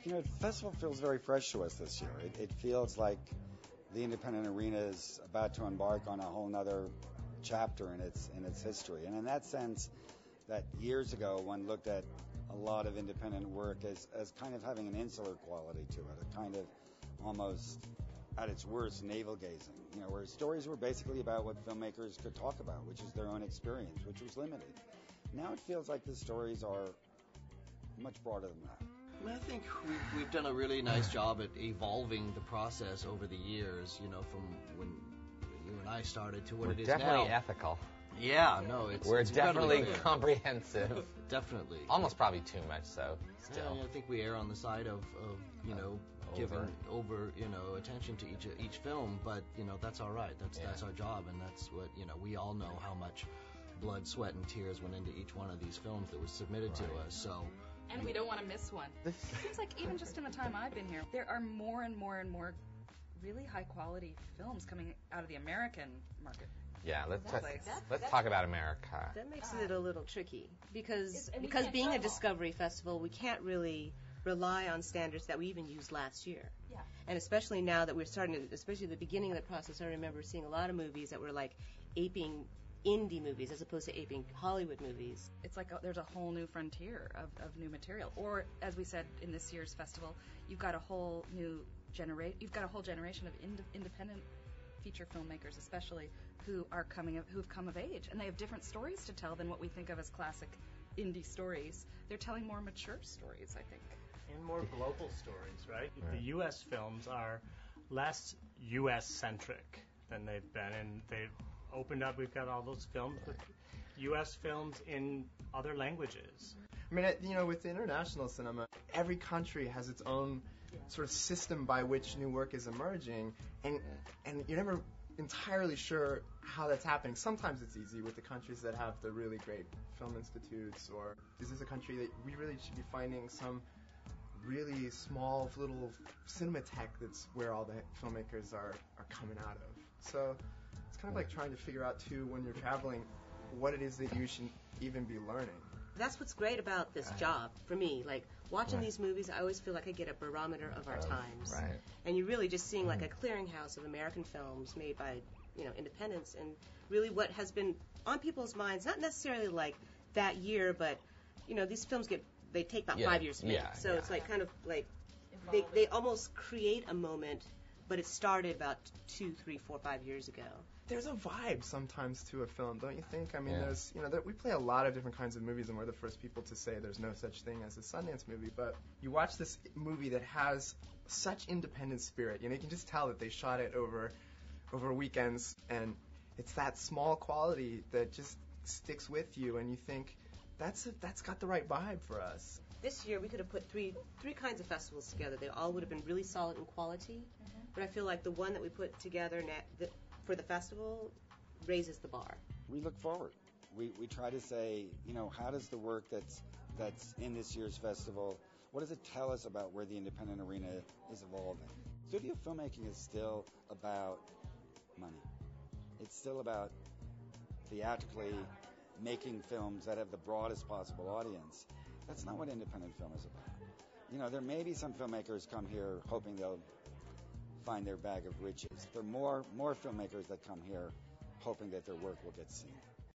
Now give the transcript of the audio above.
The festival feels very fresh to us this year. It feels like the independent arena is about to embark on a whole nother chapter in its history. And in that sense, that years ago one looked at a lot of independent work as kind of having an insular quality to it, a kind of almost at its worst navel gazing, where stories were basically about what filmmakers could talk about, which is their own experience, which was limited. Now it feels like the stories are much broader than that. I think we've done a really nice job at evolving the process over the years, from when you and I started to what it is now. We're definitely ethical. Yeah, no, we're definitely comprehensive. Definitely. Almost probably too much so, still. I think we err on the side of giving over attention to each film, but that's all right. That's our job, and that's what we all know how much blood, sweat, and tears went into each one of these films that was submitted to us. So. And we don't want to miss one. It seems like even just in the time I've been here, there are more and more and more really high quality films coming out of the American market. Yeah, let's talk about America. That makes it a little tricky because being a travel. Discovery Festival, we can't really rely on standards that we even used last year. Yeah. And especially now that we're starting to, especially at the beginning of the process, I remember seeing a lot of movies that were like aping indie movies as opposed to aping Hollywood movies. It's like there's a whole new frontier of new material. Or as we said in this year's festival, you've got a whole generation of independent feature filmmakers, especially who've come of age, and they have different stories to tell than what we think of as classic indie stories. They're telling more mature stories, I think. And more global stories, right? The U.S. films are less U.S.-centric than they've been, and they've opened up. We've got all those films with U.S. films in other languages. I mean, with international cinema, every country has its own sort of system by which new work is emerging, and you're never entirely sure how that's happening. Sometimes it's easy with the countries that have the really great film institutes, or is this a country that we really should be finding some really small little cinematheque that's where all the filmmakers are coming out of. So it's kind of like trying to figure out, too, when you're traveling, what it is that you should even be learning. That's what's great about this job for me. Like, watching these movies, I always feel like I get a barometer of our times. Right. And you're really just seeing like a clearinghouse of American films made by, independents, and really what has been on people's minds, not necessarily like that year, but, these films they take about 5 years to make. So it's like kind of like they almost create a moment, but it started about 2, 3, 4, 5 years ago. There's a vibe sometimes to a film, don't you think? I mean, there's, we play a lot of different kinds of movies, and we're the first people to say there's no such thing as a Sundance movie. But you watch this movie that has such independent spirit. You can just tell that they shot it over weekends, and it's that small quality that just sticks with you, and you think that's got the right vibe for us. This year we could have put three kinds of festivals together. They all would have been really solid in quality, but I feel like the one that we put together for the festival raises the bar. We look forward. We try to say, how does the work that's in this year's festival, what does it tell us about where the independent arena is evolving? Studio filmmaking is still about money. It's still about theatrically making films that have the broadest possible audience. That's not what independent film is about. There may be some filmmakers come here hoping they'll find their bag of riches, but more filmmakers that come here hoping that their work will get seen.